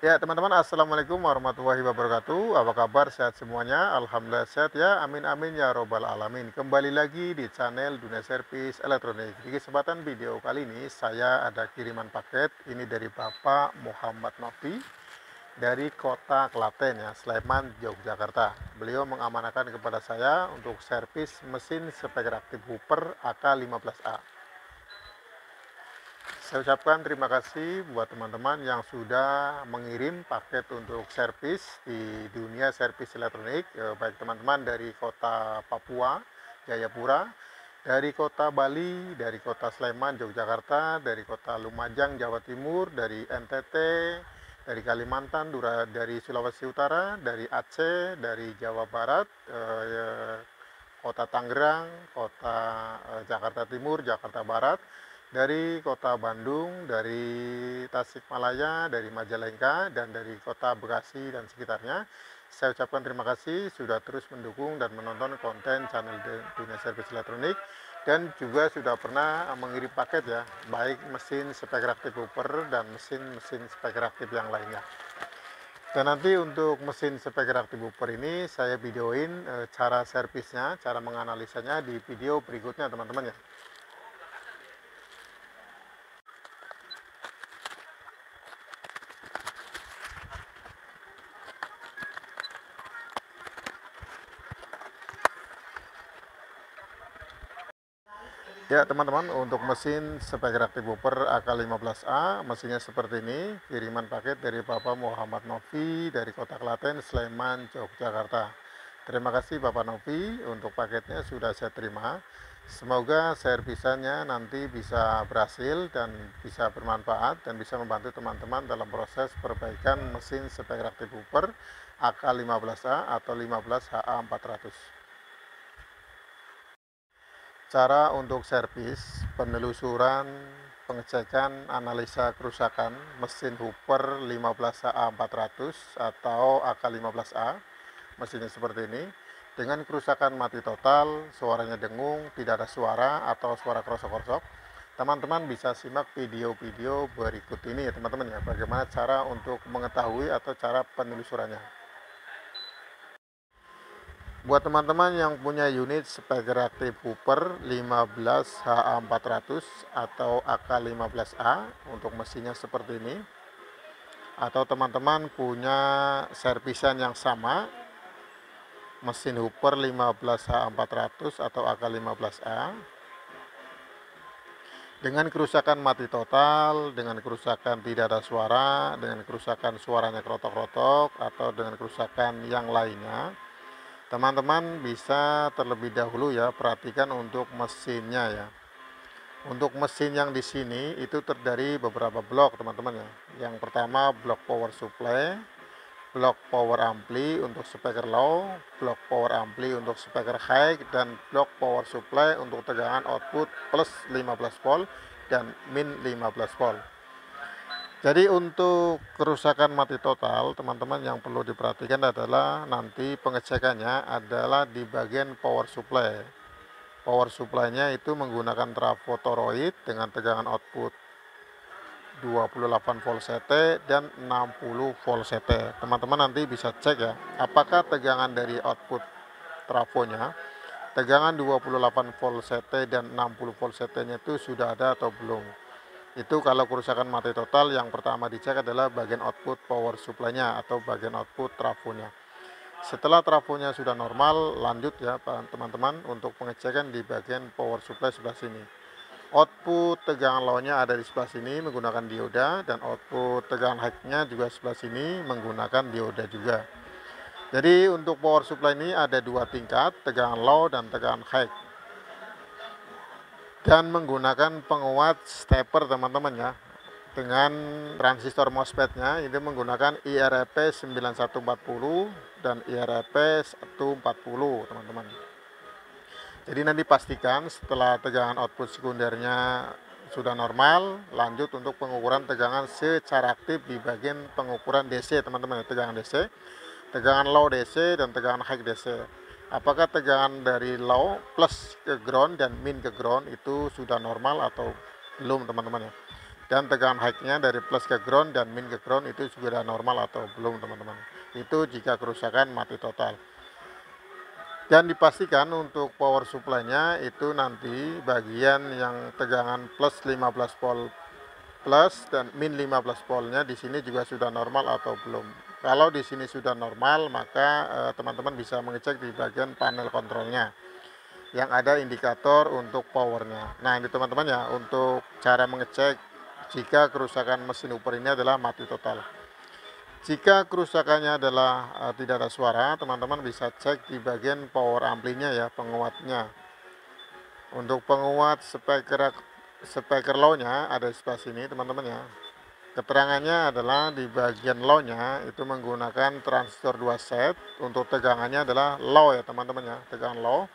Ya, teman-teman, assalamualaikum warahmatullahi wabarakatuh. Apa kabar? Sehat semuanya? Alhamdulillah sehat ya. Amin amin ya robbal alamin. Kembali lagi di channel Dunia Servis Elektronik. Di kesempatan video kali ini saya ada kiriman paket. Ini dari Bapak Muhammad Novi dari kota Klaten ya, Sleman, Yogyakarta. Beliau mengamanahkan kepada saya untuk servis mesin speaker aktif Hooper AK15A. Saya ucapkan terima kasih buat teman-teman yang sudah mengirim paket untuk servis di dunia servis elektronik, baik teman-teman dari kota Papua, Jayapura, dari kota Bali, dari kota Sleman, Yogyakarta, dari kota Lumajang, Jawa Timur, dari NTT, dari Kalimantan, dari Sulawesi Utara, dari Aceh, dari Jawa Barat, kota Tangerang, kota Jakarta Timur, Jakarta Barat, dari kota Bandung, dari Tasikmalaya, dari Majalengka, dan dari kota Bekasi dan sekitarnya. Saya ucapkan terima kasih sudah terus mendukung dan menonton konten channel Dunia Servis Elektronik, dan juga sudah pernah mengirim paket ya, baik mesin speaker aktif Hooper dan mesin-mesin speaker aktif yang lainnya. Dan nanti untuk mesin speaker aktif Hooper ini saya videoin cara servisnya, cara menganalisanya di video berikutnya teman-teman ya. Ya teman-teman, untuk mesin speaker aktif Hooper AK15A, mesinnya seperti ini, kiriman paket dari Bapak Muhammad Novi dari kota Klaten, Sleman, Yogyakarta. Terima kasih Bapak Novi, untuk paketnya sudah saya terima. Semoga servisannya nanti bisa berhasil dan bisa bermanfaat dan bisa membantu teman-teman dalam proses perbaikan mesin speaker aktif Hooper AK15A atau 15HA400. Cara untuk servis, penelusuran, pengecekan, analisa kerusakan mesin Hooper 15HA400 atau AK15A, mesinnya seperti ini. Dengan kerusakan mati total, suaranya dengung, tidak ada suara atau suara krosok-krosok, teman-teman bisa simak video-video berikut ini ya teman-teman ya, bagaimana cara untuk mengetahui atau cara penelusurannya. Buat teman-teman yang punya unit speaker aktif Hooper 15HA400 atau AK15A untuk mesinnya seperti ini, atau teman-teman punya servisan yang sama mesin Hooper 15HA400 atau AK15A dengan kerusakan mati total, dengan kerusakan tidak ada suara, dengan kerusakan suaranya krotok-krotok, atau dengan kerusakan yang lainnya, teman-teman bisa terlebih dahulu ya perhatikan untuk mesinnya ya. Untuk mesin yang di sini itu terdiri beberapa blok teman-teman ya. Yang pertama blok power supply, blok power ampli untuk speaker low, blok power ampli untuk speaker high, dan blok power supply untuk tegangan output plus 15 volt dan min 15 volt. Jadi untuk kerusakan mati total, teman-teman yang perlu diperhatikan adalah nanti pengecekannya adalah di bagian power supply. Power supply-nya itu menggunakan trafo toroid dengan tegangan output 28 volt CT dan 60 volt CT. Teman-teman nanti bisa cek ya, apakah tegangan dari output trafonya, tegangan 28 volt CT dan 60 volt CT-nya itu sudah ada atau belum. Itu kalau kerusakan mati total, yang pertama dicek adalah bagian output power supply-nya atau bagian output trafonya. Setelah trafonya sudah normal, lanjut ya teman-teman untuk pengecekan di bagian power supply sebelah sini. Output tegangan low-nya ada di sebelah sini menggunakan dioda, dan output tegangan high-nya juga sebelah sini menggunakan dioda juga. Jadi untuk power supply ini ada dua tingkat, tegangan low dan tegangan high, dan menggunakan penguat stepper teman-teman ya, dengan transistor MOSFET-nya itu menggunakan IREP 9140 dan IREP 140 teman-teman. Jadi nanti pastikan setelah tegangan output sekundernya sudah normal, lanjut untuk pengukuran tegangan secara aktif di bagian pengukuran DC teman-teman, tegangan DC, tegangan low DC dan tegangan high DC. Apakah tegangan dari low plus ke ground dan min ke ground itu sudah normal atau belum teman-teman ya. Dan tegangan high-nya dari plus ke ground dan min ke ground itu sudah normal atau belum teman-teman. Itu jika kerusakan mati total. Dan dipastikan untuk power supply-nya itu nanti bagian yang tegangan plus 15 volt plus dan min 15 voltnya di sini juga sudah normal atau belum. Kalau di sini sudah normal, maka teman-teman bisa mengecek di bagian panel kontrolnya yang ada indikator untuk powernya. Nah ini teman-teman ya, untuk cara mengecek jika kerusakan mesin Hooper ini adalah mati total. Jika kerusakannya adalah tidak ada suara, teman-teman bisa cek di bagian power amplinya ya, penguatnya. Untuk penguat speaker low-nya ada di sebelah sini teman-teman ya. Keterangannya adalah di bagian low-nya itu menggunakan transistor 2 set. Untuk tegangannya adalah low ya teman-teman ya, tegangan low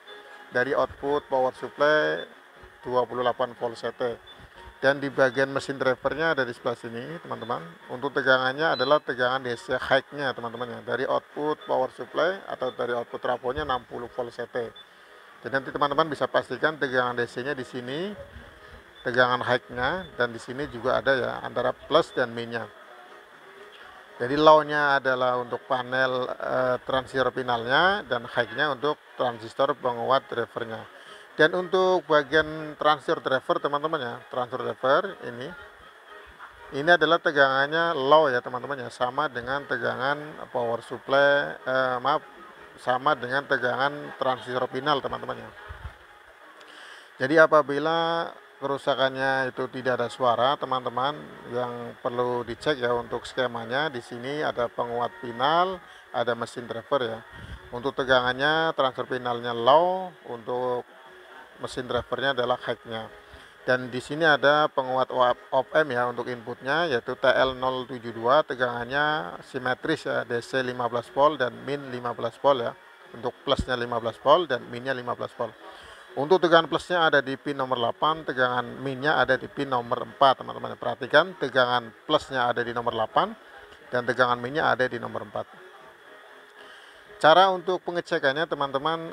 dari output power supply 28 volt CT. Dan di bagian mesin drivernya ada di sebelah sini teman-teman. Untuk tegangannya adalah tegangan DC high-nya teman-teman ya, dari output power supply atau dari output trafonya 60 volt CT. Jadi nanti teman-teman bisa pastikan tegangan DC-nya di sini, tegangan high-nya, dan di sini juga ada ya antara plus dan min-nya. Jadi low-nya adalah untuk panel transistor finalnya dan high-nya untuk transistor penguat drivernya. Dan untuk bagian transistor driver teman-teman ya, transistor driver ini adalah tegangannya low ya teman-teman ya, sama dengan tegangan power supply, sama dengan tegangan transistor final teman-teman ya. Jadi apabila kerusakannya itu tidak ada suara teman-teman, yang perlu dicek ya untuk skemanya, di sini ada penguat final, ada mesin driver ya. Untuk tegangannya transistor finalnya low, untuk mesin drivernya adalah high-nya. Dan di sini ada penguat op-amp ya untuk inputnya, yaitu TL072, tegangannya simetris ya, DC 15 volt dan min 15 volt ya. Untuk plusnya 15 volt dan minnya 15 volt. Untuk tegangan plusnya ada di pin nomor 8, tegangan minnya ada di pin nomor 4 teman-teman. Perhatikan tegangan plusnya ada di nomor 8 dan tegangan minnya ada di nomor 4. Cara untuk pengecekannya teman-teman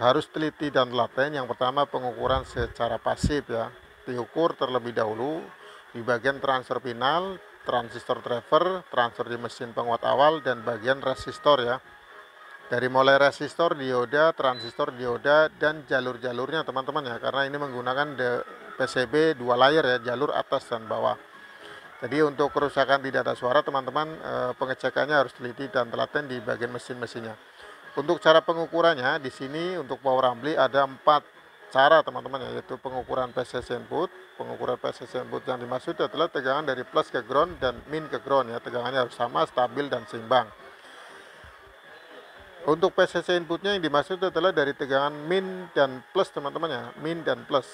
harus teliti dan telaten. Yang pertama pengukuran secara pasif ya, diukur terlebih dahulu di bagian transistor final, transistor driver, transistor di mesin penguat awal, dan bagian resistor ya. Dari mulai resistor, dioda, transistor, dioda, dan jalur-jalurnya teman-teman ya, karena ini menggunakan PCB 2 layer ya, jalur atas dan bawah. Jadi untuk kerusakan tidak ada suara teman-teman, pengecekannya harus teliti dan telaten di bagian mesin-mesinnya. Untuk cara pengukurannya di sini untuk power ampli ada 4 cara teman-teman ya, yaitu pengukuran PCC input. Pengukuran PCC input yang dimaksud adalah tegangan dari plus ke ground dan min ke ground ya, tegangannya harus sama, stabil, dan seimbang. Untuk PCC inputnya yang dimaksud adalah dari tegangan min dan plus teman-teman ya, min dan plus.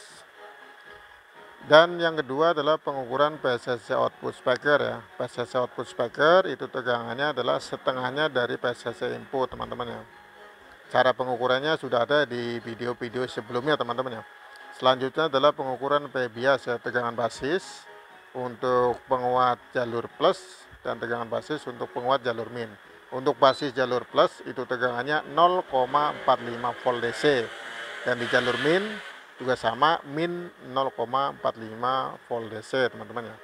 Dan yang kedua adalah pengukuran PCC output speaker ya. PCC output speaker itu tegangannya adalah setengahnya dari PCC input teman-teman ya. Cara pengukurannya sudah ada di video-video sebelumnya teman-teman ya. Selanjutnya adalah pengukuran P bias ya, tegangan basis untuk penguat jalur plus dan tegangan basis untuk penguat jalur min. Untuk basis jalur plus itu tegangannya 0,45 volt DC, dan di jalur min juga sama, min 0,45 volt DC teman-teman ya.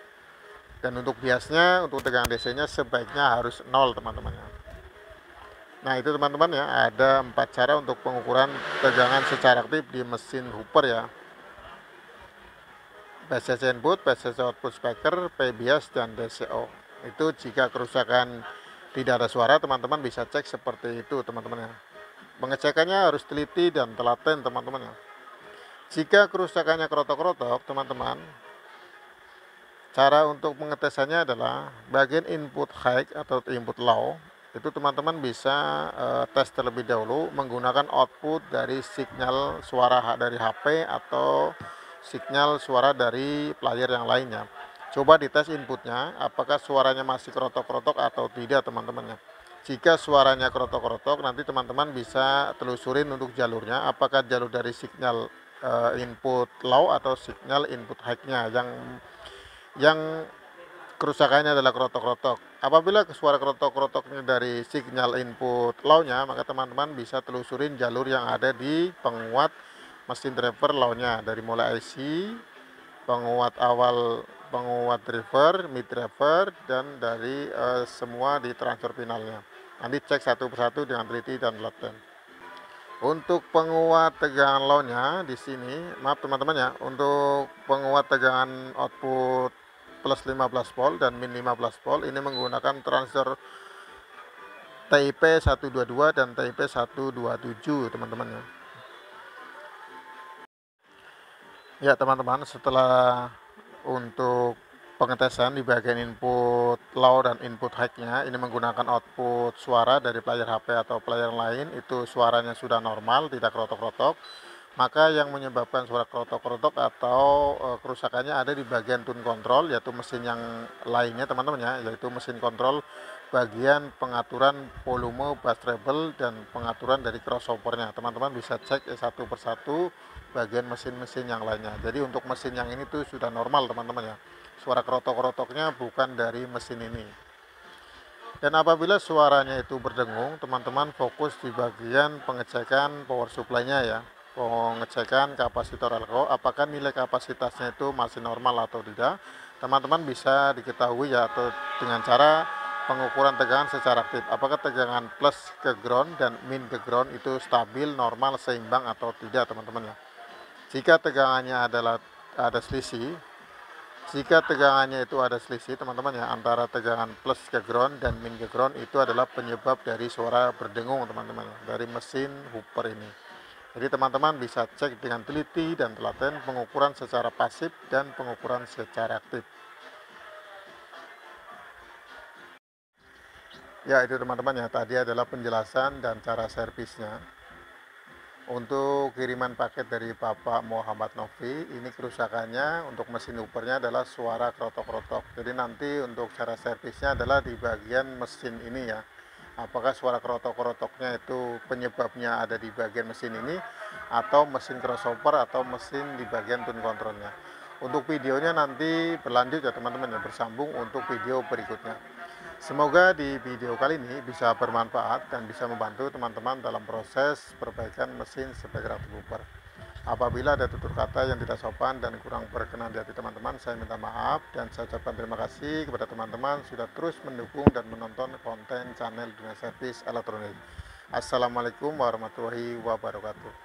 Dan untuk biasnya, untuk tegangan DC-nya sebaiknya harus 0 teman-teman ya. Nah itu teman-teman ya, ada 4 cara untuk pengukuran tegangan secara aktif di mesin Hooper ya. PCC input, PCC output speaker, P bias, dan DCO. Itu jika kerusakan tidak ada suara, teman-teman bisa cek seperti itu teman-teman ya. Pengecekannya harus teliti dan telaten teman-teman ya. Jika kerusakannya kerotok-kerotok teman-teman, cara untuk pengetesannya adalah bagian input high atau input low itu teman-teman bisa tes terlebih dahulu menggunakan output dari sinyal suara dari HP atau sinyal suara dari player yang lainnya. Coba dites inputnya apakah suaranya masih kerotok-kerotok atau tidak teman-teman ya. Jika suaranya kerotok-kerotok, nanti teman-teman bisa telusurin untuk jalurnya, apakah jalur dari sinyal input low atau sinyal input high-nya yang kerusakannya adalah kerotok-kerotok. Apabila suara kerotok-kerotoknya dari sinyal input low-nya, maka teman-teman bisa telusurin jalur yang ada di penguat mesin driver low-nya, dari mulai IC, penguat awal penguat driver, mid driver, dan dari semua di transfer finalnya. Nanti cek satu persatu dengan teliti dan telaten. Untuk penguat tegangan low-nya di sini, maaf teman-teman ya, untuk penguat tegangan output plus 15 volt dan min 15 volt ini menggunakan transistor TIP 122 dan TIP 127 teman-teman ya. Ya teman-teman, setelah untuk pengetesan di bagian input low dan input high-nya ini menggunakan output suara dari player HP atau player lain, itu suaranya sudah normal, tidak krotok-krotok. Maka yang menyebabkan suara krotok-krotok atau kerusakannya ada di bagian tune control, yaitu mesin yang lainnya teman-teman ya, yaitu mesin kontrol bagian pengaturan volume bass treble dan pengaturan dari crossovernya. Teman-teman bisa cek satu persatu bagian mesin-mesin yang lainnya. Jadi untuk mesin yang ini tuh sudah normal teman-teman ya, suara krotok-krotoknya bukan dari mesin ini. Dan apabila suaranya itu berdengung, teman-teman fokus di bagian pengecekan power supply-nya ya, pengecekan kapasitor alko, apakah nilai kapasitasnya itu masih normal atau tidak. Teman-teman bisa diketahui ya, atau dengan cara pengukuran tegangan secara aktif, apakah tegangan plus ke ground dan min ke ground itu stabil, normal, seimbang atau tidak teman-teman ya. Jika tegangannya ada selisih, teman-teman ya, antara tegangan plus ke ground dan min ke ground, itu adalah penyebab dari suara berdengung teman-teman ya, dari mesin hooper ini. Jadi teman-teman bisa cek dengan teliti dan telaten pengukuran secara pasif dan pengukuran secara aktif. Ya itu teman-teman ya, tadi adalah penjelasan dan cara servisnya. Untuk kiriman paket dari Bapak Muhammad Novi, ini kerusakannya untuk mesin hoopernya adalah suara krotok-krotok. Jadi nanti untuk cara servisnya adalah di bagian mesin ini ya. Apakah suara krotok-krotoknya itu penyebabnya ada di bagian mesin ini, atau mesin crossover, atau mesin di bagian tune controlnya. Untuk videonya nanti berlanjut ya teman-teman ya, bersambung untuk video berikutnya. Semoga di video kali ini bisa bermanfaat dan bisa membantu teman-teman dalam proses perbaikan mesin spektrator hooper. Apabila ada tutur kata yang tidak sopan dan kurang berkenan di hati teman-teman, saya minta maaf dan saya ucapkan terima kasih kepada teman-teman sudah terus mendukung dan menonton konten channel Dunia Servis Elektronik. Assalamualaikum warahmatullahi wabarakatuh.